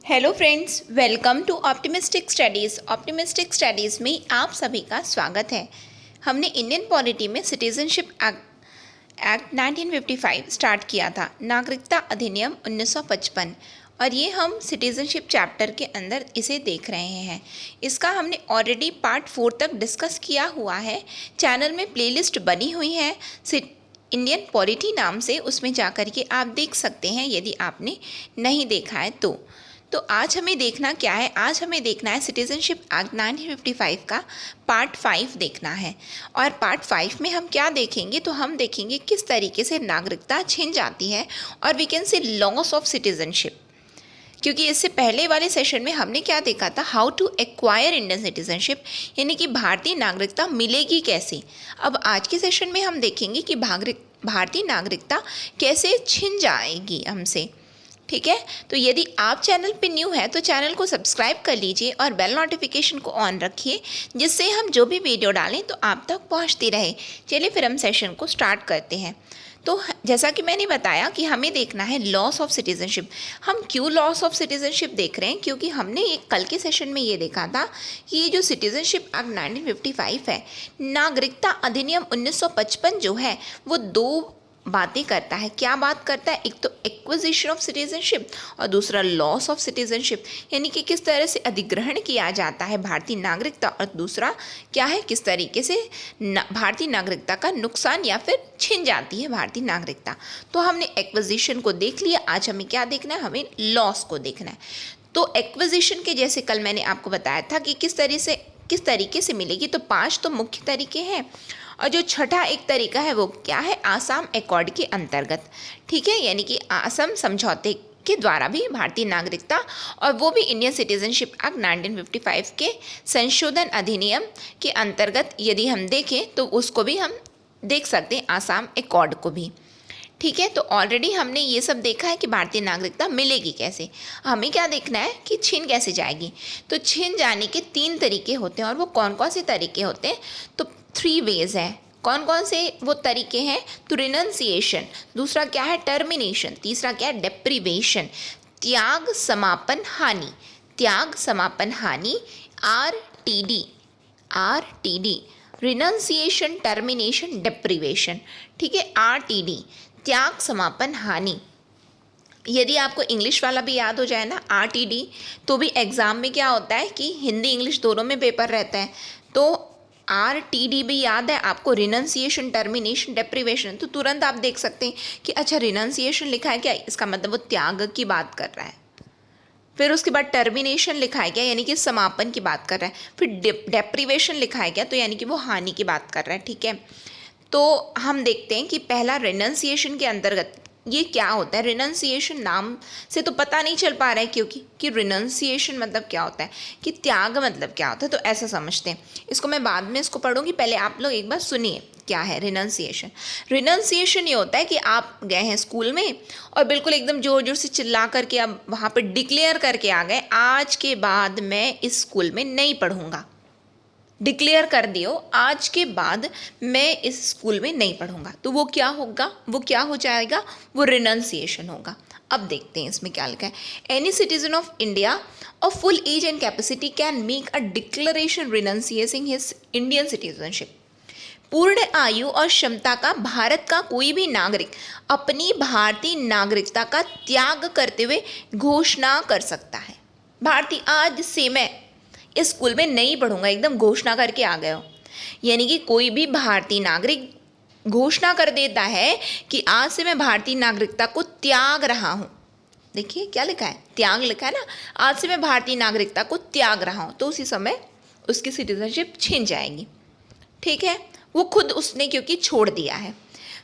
Hello friends, welcome to optimistic studies. Optimistic studies में आप सभी का स्वागत है। हमने इंडियन पॉलिटी में सिटीजनशिप एक्ट 1955 स्टार्ट किया था, नागरिकता अधिनियम 1955, और ये हम सिटीजनशिप चैप्टर के अंदर इसे देख रहे हैं। इसका हमने ऑलरेडी पार्ट 4 तक डिस्कस किया हुआ है। चैनल में प्लेलिस्ट बनी हुई है इंडियन पॉलिटी नाम से, उसमें जाकर के आप देख सकते हैं यदि आपने नहीं देखा है तो आज हमें देखना क्या है? आज हमें देखना है सिटीजनशिप एक्ट 1955 का पार्ट 5 देखना है। और पार्ट 5 में हम क्या देखेंगे? तो हम देखेंगे किस तरीके से नागरिकता छिन जाती है, और we can say loss of citizenship. क्योंकि इससे पहले वाले सेशन में हमने क्या देखा था? How to acquire Indian citizenship, यानी कि भारतीय नागरिकता मिलेगी कैसे। अब आज के सेशन में हम देखेंगे कि भारतीय नागरिकता कैसे छिन जाएगी हमसे। ठीक है, तो यदि आप चैनल पे न्यू है तो चैनल को सब्सक्राइब कर लीजिए और बेल नोटिफिकेशन को ऑन रखिए, जिससे हम जो भी वीडियो डालें तो आप तक पहुंचती रहे। चलिए फिर हम सेशन को स्टार्ट करते हैं। तो जैसा कि मैंने बताया कि हमें देखना है लॉस ऑफ सिटीजनशिप। हम क्यों लॉस ऑफ सिटीजनशिप देख रहे हैं? क्योंकि हमने एक कल के सेशन में ये देखा था कि ये जो सिटीजनशिप एक्ट 1955 है, नागरिकता अधिनियम 1955 जो है, वो दो बातें करता है। क्या बात करता है? एक तो एक्विजिशन ऑफ सिटीजनशिप और दूसरा लॉस ऑफ सिटीजनशिप, यानी कि किस तरह से अधिग्रहण किया जाता है भारतीय नागरिकता, और दूसरा क्या है, किस तरीके से भारतीय नागरिकता का नुकसान या फिर छिन जाती है भारतीय नागरिकता। तो हमने एक्विजिशन को देख लिया। आज हमें क्या देखना है? हमें लॉस को देखना है। तो एक्विजिशन के जैसे कल मैंने आपको बताया था कि किस तरीके से मिलेगी, तो 5 तो मुख्य तरीके हैं, और जो छठा एक तरीका है वो क्या है? आसाम एकॉर्ड के अंतर्गत। ठीक है, यानी कि आसाम समझौते के द्वारा भी भारतीय नागरिकता, और वो भी इंडियन सिटीजनशिप एक्ट 1955 के संशोधन अधिनियम के अंतर्गत यदि हम देखें तो उसको भी हम देख सकते हैं, आसाम एकॉर्ड को भी। ठीक है, तो ऑलरेडी हमने ये सब देखा है कि भारतीय नागरिकता मिलेगी कैसे। हमें क्या देखना है कि छिन कैसे जाएगी। तो छिन जाने के 3 तरीके होते हैं, और वो कौन कौन से तरीके होते हैं? तो 3 वेज है। कौन कौन से वो तरीके हैं? तो रिनंसिएशन, दूसरा क्या है? टर्मिनेशन, तीसरा क्या है? डेप्रीवेशन, त्याग समापन हानि। त्याग समापन हानि, RTD, रिनंसिएशन, टर्मिनेशन, डेप्रीवेशन। ठीक है, RTD, त्याग समापन हानि। यदि आपको इंग्लिश वाला भी याद हो जाए ना, RTD, तो भी एग्ज़ाम में क्या होता है कि हिंदी इंग्लिश दोनों में पेपर रहता है, तो RTD भी याद है आपको, रिनंसिएशन, टर्मिनेशन, डेप्रीवेशन, तो तुरंत आप देख सकते हैं कि अच्छा रिनंसिएशन लिखा है क्या, इसका मतलब वो त्याग की बात कर रहा है। फिर उसके बाद टर्मिनेशन लिखा है क्या, यानी कि समापन की बात कर रहा है। फिर डेप्रीवेशन लिखा है क्या, तो यानी कि वो हानि की बात कर रहा है। ठीक है, तो हम देखते हैं कि पहला रिनंसिएशन के अंतर्गत ये क्या होता है। रिनंसिएशन नाम से तो पता नहीं चल पा रहा है, क्योंकि कि रिनंसिएशन मतलब क्या होता है, कि त्याग मतलब क्या होता है, तो ऐसा समझते हैं इसको। मैं बाद में इसको पढ़ूंगी, पहले आप लोग एक बार सुनिए क्या है रिनंसिएशन। रिनंसिएशन ये होता है कि आप गए हैं स्कूल में और बिल्कुल एकदम जोर जोर से चिल्ला करके अब वहाँ पर डिक्लेयर करके आ गए, आज के बाद मैं इस स्कूल में नहीं पढ़ूंगा। डिक्लेयर कर दियो, आज के बाद मैं इस स्कूल में नहीं पढ़ूंगा, तो वो क्या होगा? वो क्या हो जाएगा? वो रिनंसिएशन होगा। अब देखते हैं इसमें क्या लिखा है। Any citizen of India of full age and capacity can make a declaration renunciating his Indian citizenship. पूर्ण आयु और क्षमता का भारत का कोई भी नागरिक अपनी भारतीय नागरिकता का त्याग करते हुए घोषणा कर सकता है। भारतीय, आज से मैं इस स्कूल में नहीं पढ़ूंगा, एकदम घोषणा करके आ गए हो। यानी कि कोई भी भारतीय नागरिक घोषणा कर देता है कि आज से मैं भारतीय नागरिकता को त्याग रहा हूं। देखिए क्या लिखा है, त्याग लिखा है ना, आज से मैं भारतीय नागरिकता को त्याग रहा हूं, तो उसी समय उसकी सिटीजनशिप छिन जाएगी। ठीक है, वो खुद उसने क्योंकि छोड़ दिया है।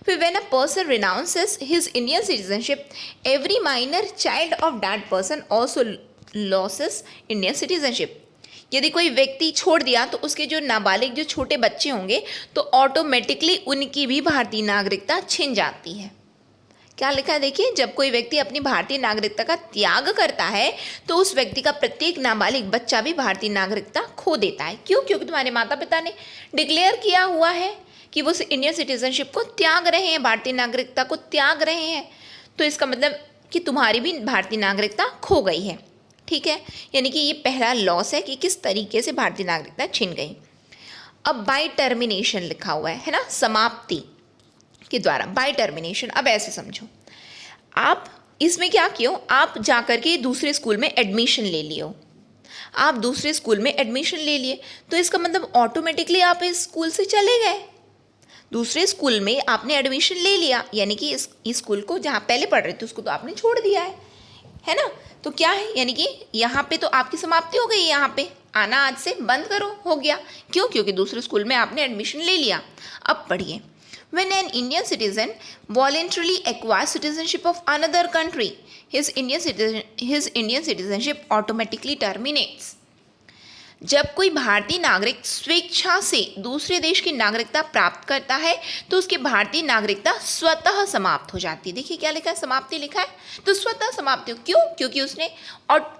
फिर when a person renounces his Indian citizenship, every minor child of that person also losses Indian citizenship. यदि कोई व्यक्ति छोड़ दिया तो उसके जो नाबालिग, जो छोटे बच्चे होंगे, तो ऑटोमेटिकली उनकी भी भारतीय नागरिकता छिन जाती है। क्या लिखा है देखिए, जब कोई व्यक्ति अपनी भारतीय नागरिकता का त्याग करता है तो उस व्यक्ति का प्रत्येक नाबालिग बच्चा भी भारतीय नागरिकता खो देता है। क्यों? क्योंकि तुम्हारे माता पिता ने डिक्लेयर किया हुआ है कि वो इंडियन सिटीजनशिप को त्याग रहे हैं, भारतीय नागरिकता को त्याग रहे हैं, तो इसका मतलब कि तुम्हारी भी भारतीय नागरिकता खो गई है। ठीक है, यानी कि ये पहला लॉस है कि किस तरीके से भारतीय नागरिकता छिन गई। अब बाय टर्मिनेशन लिखा हुआ है ना, समाप्ति के द्वारा, बाय टर्मिनेशन। अब ऐसे समझो, आप इसमें क्या कियो, आप जाकर के दूसरे स्कूल में एडमिशन ले लियो, आप दूसरे स्कूल में एडमिशन ले लिए, तो इसका मतलब ऑटोमेटिकली आप इस स्कूल से चले गए। दूसरे स्कूल में आपने एडमिशन ले लिया, यानी कि इस स्कूल को जहाँ पहले पढ़ रहे थे उसको तो आपने छोड़ दिया है ना। तो क्या है, यानी कि यहाँ पे तो आपकी समाप्ति हो गई, यहाँ पे आना आज से बंद करो, हो गया। क्यों? क्योंकि दूसरे स्कूल में आपने एडमिशन ले लिया। अब पढ़िए, when an Indian citizen voluntarily acquires citizenship of another country, his Indian citizenship automatically terminates. जब कोई भारतीय नागरिक स्वेच्छा से दूसरे देश की नागरिकता प्राप्त करता है तो उसकी भारतीय नागरिकता स्वतः समाप्त हो जाती है। देखिए क्या लिखा है, समाप्ति लिखा है, तो स्वतः समाप्ति हो। क्यों? क्योंकि उसने और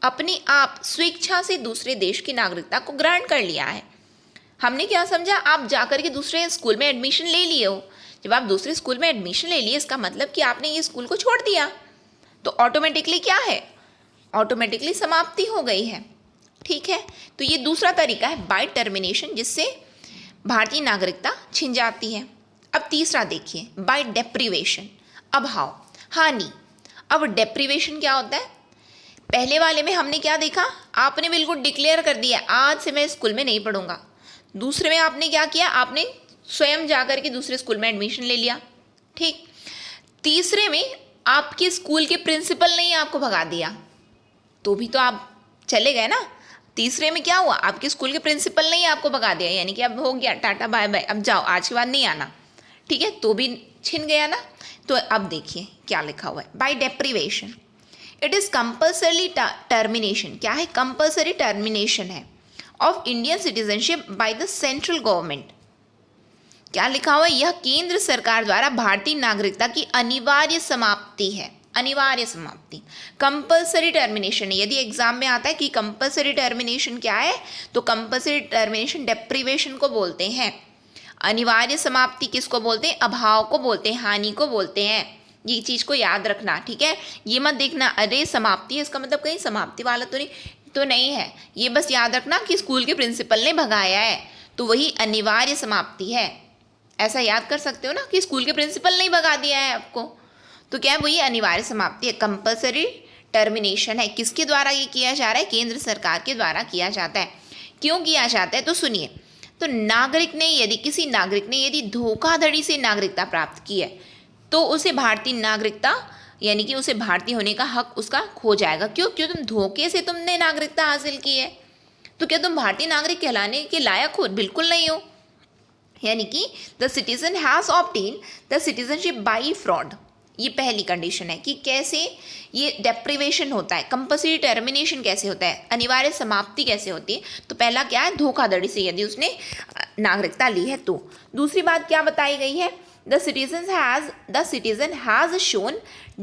अपने आप स्वेच्छा से दूसरे देश की नागरिकता को ग्रहण कर लिया है। हमने क्या समझा, आप जाकर के दूसरे स्कूल में एडमिशन ले लिए हो। जब आप दूसरे स्कूल में एडमिशन ले लिए, इसका मतलब कि आपने ये स्कूल को छोड़ दिया, तो ऑटोमेटिकली क्या है, ऑटोमेटिकली समाप्ति हो गई है। ठीक है, तो ये दूसरा तरीका है बाय टर्मिनेशन, जिससे भारतीय नागरिकता छिन जाती है। अब तीसरा देखिए, बाय डेप्रीवेशन, अभाव, हानि। अब डेप्रीवेशन क्या होता है, पहले वाले में हमने क्या देखा, आपने बिल्कुल डिक्लेयर कर दिया आज से मैं स्कूल में नहीं पढ़ूंगा। दूसरे में आपने क्या किया, आपने स्वयं जाकर के दूसरे स्कूल में एडमिशन ले लिया। ठीक, तीसरे में आपके स्कूल के प्रिंसिपल ने ही आपको भगा दिया, तो भी तो आप चले गए ना। तीसरे में क्या हुआ, आपके स्कूल के प्रिंसिपल ने ही आपको भगा दिया, यानी कि अब हो गया टाटा बाय बाय, अब जाओ, आज के बाद नहीं आना। ठीक है, तो भी छिन गया ना। तो अब देखिए क्या लिखा हुआ है, by deprivation it is compulsory termination. क्या है, कंपल्सरी टर्मिनेशन है of Indian citizenship by the central government. क्या लिखा हुआ है, यह केंद्र सरकार द्वारा भारतीय नागरिकता की अनिवार्य समाप्ति है, अनिवार्य समाप्ति, कंपल्सरी टर्मिनेशन है। यदि एग्जाम में आता है कि कंपल्सरी टर्मिनेशन क्या है, तो कंपल्सरी टर्मिनेशन डेप्रीवेशन को बोलते हैं। अनिवार्य समाप्ति किसको बोलते हैं, अभाव को बोलते हैं, हानि को बोलते हैं। ये चीज को याद रखना, ठीक है। ये मत देखना अरे समाप्ति है, इसका मतलब कहीं समाप्ति वाला तो नहीं है। ये बस याद रखना कि स्कूल के प्रिंसिपल ने भगाया है, तो वही अनिवार्य समाप्ति है। ऐसा याद कर सकते हो ना कि स्कूल के प्रिंसिपल ने ही भगा दिया है आपको, तो क्या है, वही अनिवार्य समाप्ति है, कंपल्सरी टर्मिनेशन है। किसके द्वारा ये किया जा रहा है, केंद्र सरकार के द्वारा किया जाता है। क्यों किया जाता है, तो सुनिए, तो नागरिक ने यदि किसी नागरिक ने यदि धोखाधड़ी से नागरिकता प्राप्त की है, तो उसे भारतीय नागरिकता यानी कि उसे भारतीय होने का हक उसका खो जाएगा। क्यों? क्यों तुम धोखे से तुमने नागरिकता हासिल की है, तो क्या तुम भारतीय नागरिक कहलाने के लायक हो? बिल्कुल नहीं हो। यानी कि the citizen has obtain the citizenship by fraud, ये पहली कंडीशन है कि कैसे ये डेप्रीवेशन होता है, कंपल्सरी टर्मिनेशन कैसे होता है, अनिवार्य समाप्ति कैसे होती है। तो पहला क्या है, धोखाधड़ी से यदि उसने नागरिकता ली है तो। दूसरी बात क्या बताई गई है, the citizen has shown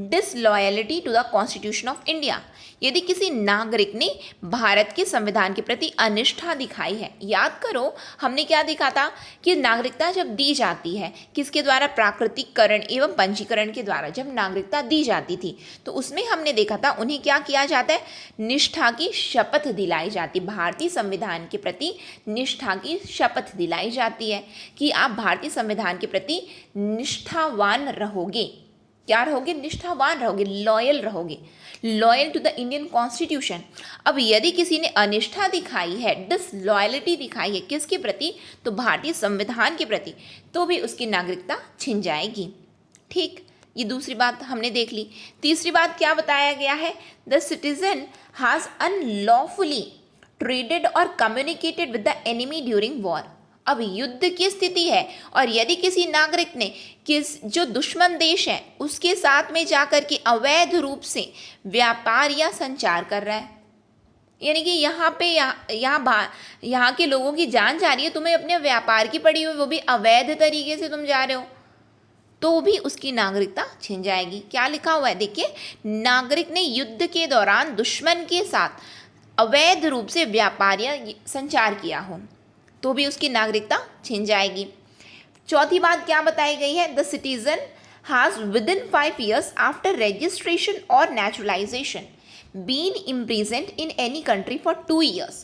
disloyalty to the Constitution of India। यदि किसी नागरिक ने भारत के संविधान के प्रति अनिष्ठा दिखाई है। याद करो हमने क्या देखा था कि नागरिकता जब दी जाती है किसके द्वारा, प्राकृतिकरण एवं पंजीकरण के द्वारा जब नागरिकता दी जाती थी, तो उसमें हमने देखा था उन्हें क्या किया जाता है, निष्ठा की शपथ दिलाई जाती, भारतीय संविधान के प्रति निष्ठा की शपथ दिलाई जाती है कि आप भारतीय संविधान के प्रति निष्ठावान रहोगे। क्या रहोगे, निष्ठावान रहोगे, लॉयल रहोगे, loyal to the Indian constitution. अब यदि किसी ने अनिष्ठा दिखाई है, डिसलॉयलिटी दिखाई है किसके प्रति, तो भारतीय संविधान के प्रति, तो भी उसकी नागरिकता छिन जाएगी। ठीक, ये दूसरी बात हमने देख ली। तीसरी बात क्या बताया गया है, the citizen has unlawfully traded और communicated with the enemy during war. अब युद्ध की स्थिति है और यदि किसी नागरिक ने जो दुश्मन देश है उसके साथ में जाकर के अवैध रूप से व्यापार या संचार कर रहा है, यानी कि यहाँ के लोगों की जान जा रही है, तुम्हें अपने व्यापार की पड़ी हुई, वो भी अवैध तरीके से तुम जा रहे हो, तो भी उसकी नागरिकता छिन जाएगी। क्या लिखा हुआ है देखिए, नागरिक ने युद्ध के दौरान दुश्मन के साथ अवैध रूप से व्यापार या संचार किया हो, तो भी उसकी नागरिकता छिन जाएगी। चौथी बात क्या बताई गई है, the citizen has within 5 years after registration और naturalization. Been imprisoned in any country for 2 years।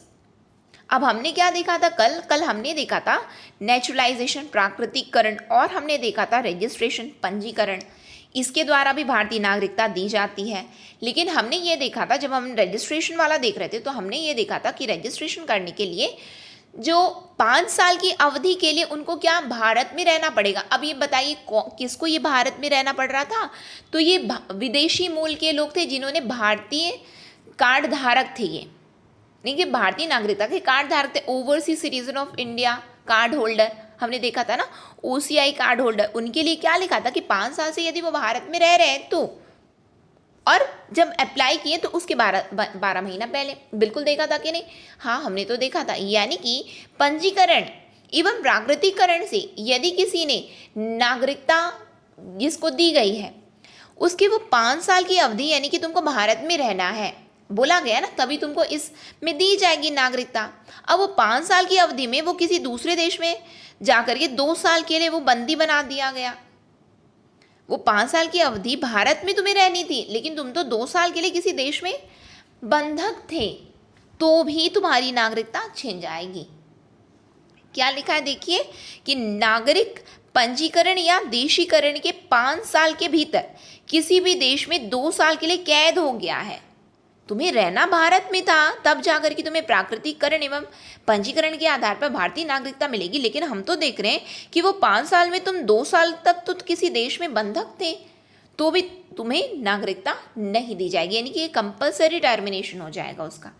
अब हमने क्या देखा था कल हमने देखा था नेचुरलाइजेशन, प्राकृतिकरण, और हमने देखा था रजिस्ट्रेशन, पंजीकरण। इसके द्वारा भी भारतीय नागरिकता दी जाती है। लेकिन हमने ये देखा था, जब हम रजिस्ट्रेशन वाला देख रहे थे तो हमने ये देखा था कि रजिस्ट्रेशन करने के लिए जो 5 साल की अवधि के लिए उनको क्या भारत में रहना पड़ेगा। अब ये बताइए किसको ये भारत में रहना पड़ रहा था? तो ये विदेशी मूल के लोग थे जिन्होंने भारतीय कार्ड धारक थे, ये नहीं कि भारतीय नागरिकता के कार्ड धारक थे, overseas citizen of India card holder. हमने देखा था ना OCI कार्ड होल्डर, उनके लिए क्या लिखा था कि 5 साल से यदि वो भारत में रह रहे हैं तो, और जब अप्लाई किए तो उसके 12 महीना पहले। बिल्कुल देखा था कि नहीं? हाँ, हमने तो देखा था। यानी कि पंजीकरण एवं प्राकृतिकरण से यदि किसी ने नागरिकता जिसको दी गई है उसके वो 5 साल की अवधि, यानी कि तुमको भारत में रहना है, बोला गया ना, तभी तुमको इसमें दी जाएगी नागरिकता। अब वो 5 साल की अवधि में वो किसी दूसरे देश में जाकर के 2 साल के लिए वो बंदी बना दिया गया। वो 5 साल की अवधि भारत में तुम्हें रहनी थी, लेकिन तुम तो 2 साल के लिए किसी देश में बंधक थे, तो भी तुम्हारी नागरिकता छिन जाएगी। क्या लिखा है देखिए कि नागरिक पंजीकरण या देशीकरण के 5 साल के भीतर किसी भी देश में 2 साल के लिए कैद हो गया है। तुम्हें रहना भारत में था, तब जाकर के तुम्हें प्राकृतिकरण एवं पंजीकरण के आधार पर भारतीय नागरिकता मिलेगी। लेकिन हम तो देख रहे हैं कि वो 5 साल में तुम 2 साल तक तो किसी देश में बंधक थे, तो भी तुम्हें नागरिकता नहीं दी जाएगी। यानी कि ये कंपलसरी टर्मिनेशन हो जाएगा उसका।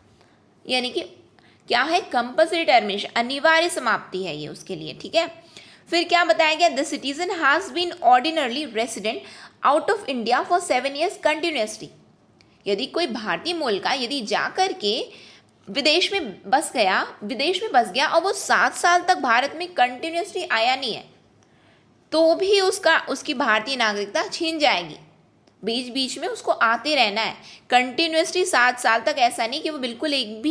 यानी कि क्या है? कंपलसरी टर्मिनेशन, अनिवार्य समाप्ति है ये उसके लिए। ठीक है, फिर क्या बताया गया? The citizen has been ordinarily resident out of India for 7 years continuously. यदि कोई भारतीय मूल का यदि जा कर के विदेश में बस गया और वो 7 साल तक भारत में कंटिन्यूसली आया नहीं है, तो भी उसकी भारतीय नागरिकता छीन जाएगी। बीच बीच में उसको आते रहना है कंटिन्यूसली 7 साल तक। ऐसा नहीं कि वो बिल्कुल एक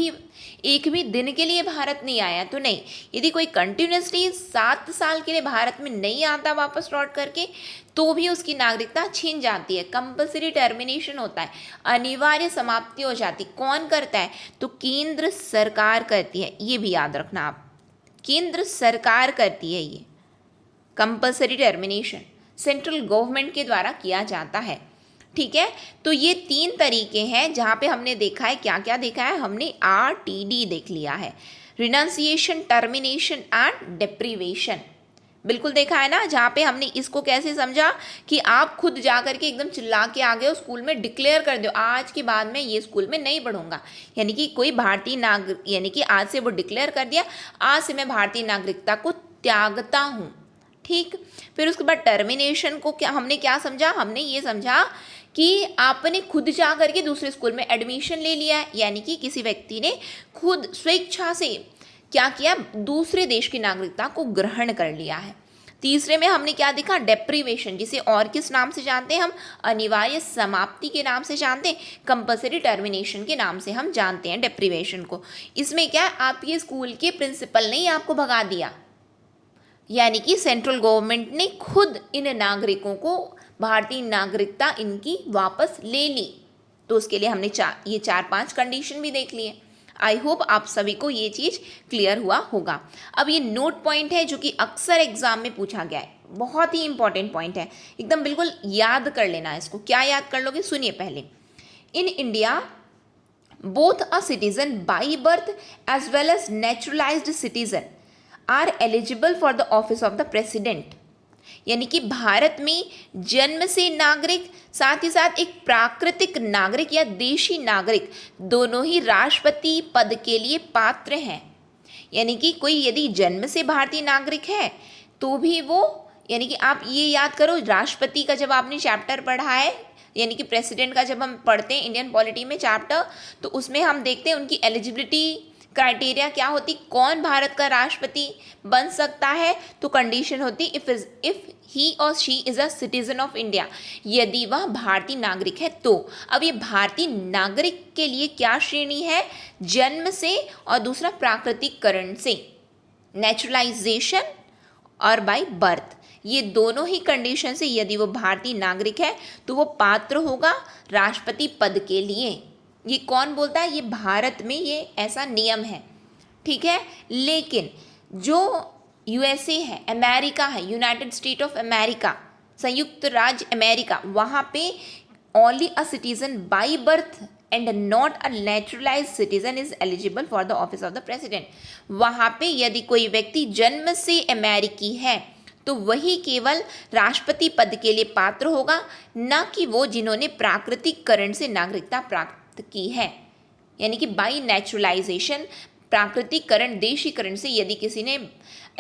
भी दिन के लिए भारत नहीं आया तो नहीं। यदि कोई कंटिन्यूसली 7 साल के लिए भारत में नहीं आता वापस लौट करके, तो भी उसकी नागरिकता छीन जाती है। कंपल्सरी टर्मिनेशन होता है, अनिवार्य समाप्ति हो जाती। कौन करता है? तो केंद्र सरकार करती है। ये भी याद रखना आप, केंद्र सरकार करती है ये कंपल्सरी टर्मिनेशन, सेंट्रल गवर्नमेंट के द्वारा किया जाता है। ठीक है, तो ये 3 तरीके हैं जहाँ पे हमने देखा है। क्या क्या देखा है हमने? RTD देख लिया है, रिनाउंसिएशन, टर्मिनेशन एंड डेप्रीवेशन। बिल्कुल देखा है ना, जहाँ पे हमने इसको कैसे समझा कि आप खुद जा करके एकदम चिल्ला के आ गए हो स्कूल में, डिक्लेयर कर दो आज के बाद मैं ये स्कूल में नहीं पढ़ूंगा। यानी कि कोई भारतीय नागरिक, यानी कि आज से वो डिक्लेयर कर दिया, आज से मैं भारतीय नागरिकता को त्यागता हूँ। ठीक, फिर उसके बाद टर्मिनेशन को हमने क्या समझा? हमने ये समझा कि आपने खुद जा करके दूसरे स्कूल में एडमिशन ले लिया है, यानी कि किसी व्यक्ति ने खुद स्वेच्छा से क्या किया? दूसरे देश की नागरिकता को ग्रहण कर लिया है। तीसरे में हमने क्या देखा? डेप्रीवेशन, जिसे और किस नाम से जानते हैं हम? अनिवार्य समाप्ति के नाम से जानते हैं, कंपल्सरी टर्मिनेशन के नाम से हम जानते हैं डेप्रीवेशन को। इसमें क्या, आपके स्कूल के प्रिंसिपल ने आपको भगा दिया, यानी कि सेंट्रल गवर्नमेंट ने खुद इन नागरिकों को भारतीय नागरिकता इनकी वापस ले ली। तो उसके लिए हमने ये 4-5 कंडीशन भी देख लिए। आई होप आप सभी को ये चीज़ क्लियर हुआ होगा। अब ये नोट पॉइंट है जो कि अक्सर एग्जाम में पूछा गया है, बहुत ही इंपॉर्टेंट पॉइंट है, एकदम बिल्कुल याद कर लेना इसको। क्या याद कर लोगे? सुनिए पहले। In India both a citizen by birth as well as naturalised citizen are eligible for the office of the president. यानी कि भारत में जन्म से नागरिक, साथ ही साथ एक प्राकृतिक नागरिक या देशी नागरिक, दोनों ही राष्ट्रपति पद के लिए पात्र हैं। यानी कि कोई यदि जन्म से भारतीय नागरिक है तो भी वो, यानी कि आप ये याद करो, राष्ट्रपति का जब आपने चैप्टर पढ़ा है, यानी कि प्रेसिडेंट का जब हम पढ़ते हैं इंडियन पॉलिटी में चैप्टर, तो उसमें हम देखते हैं उनकी एलिजिबिलिटी क्राइटेरिया क्या होती, कौन भारत का राष्ट्रपति बन सकता है। तो कंडीशन होती इफ ही और she is a citizen of India, यदि वह भारतीय नागरिक है तो। अब ये भारतीय नागरिक के लिए क्या श्रेणी है? जन्म से, और दूसरा प्राकृतिकरण से, नेचुरलाइजेशन और बाय बर्थ। ये दोनों ही कंडीशन से यदि वो भारतीय नागरिक है तो वो पात्र होगा राष्ट्रपति पद के लिए। ये कौन बोलता है? ये भारत में ये ऐसा नियम है, ठीक है। लेकिन जो यूएसए है, अमेरिका है, यूनाइटेड स्टेट ऑफ अमेरिका, संयुक्त राज्य अमेरिका, वहाँ पे only a citizen by birth and not a neutralise citizen is eligible for the office of the president. वहाँ पे यदि कोई व्यक्ति जन्म से अमेरिकी है तो वही केवल राष्ट्रपति पद के लिए पात्र होगा, न कि वो जिन्होंने प्राकृतिककरण से नागरिकता प्राप्त की है। यानी कि बाई नेचुरलाइजेशन, प्राकृतिकरण, देशीकरण से यदि किसी ने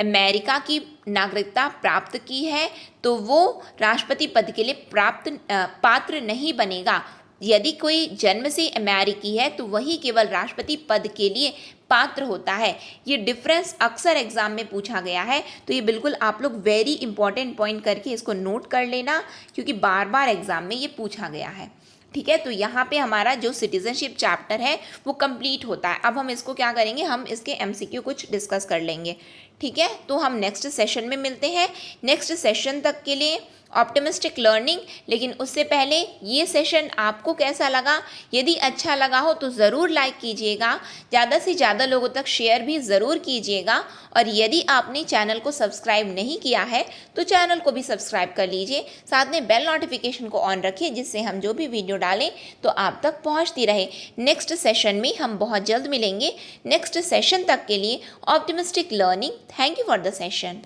अमेरिका की नागरिकता प्राप्त की है तो वो राष्ट्रपति पद के लिए पात्र नहीं बनेगा। यदि कोई जन्म से अमेरिकी है तो वही केवल राष्ट्रपति पद के लिए पात्र होता है। ये डिफरेंस अक्सर एग्जाम में पूछा गया है, तो ये बिल्कुल आप लोग वेरी इंपॉर्टेंट पॉइंट करके इसको नोट कर लेना, क्योंकि बार बार एग्जाम में ये पूछा गया है, ठीक है। तो यहाँ पे हमारा जो सिटीजनशिप चैप्टर है वो कंप्लीट होता है। अब हम इसको क्या करेंगे, हम इसके एमसीक्यू कुछ डिस्कस कर लेंगे, ठीक है। तो हम नेक्स्ट सेशन में मिलते हैं। नेक्स्ट सेशन तक के लिए ऑप्टिमिस्टिक लर्निंग। लेकिन उससे पहले ये सेशन आपको कैसा लगा? यदि अच्छा लगा हो तो ज़रूर लाइक कीजिएगा, ज़्यादा से ज़्यादा लोगों तक शेयर भी ज़रूर कीजिएगा। और यदि आपने चैनल को सब्सक्राइब नहीं किया है तो चैनल को भी सब्सक्राइब कर लीजिए, साथ में बेल नोटिफिकेशन को ऑन रखिए, जिससे हम जो भी वीडियो डालें तो आप तक पहुँचती रहे। नेक्स्ट सेशन में हम बहुत जल्द मिलेंगे। नेक्स्ट सेशन तक के लिए optimistic learning. Thank you for the session.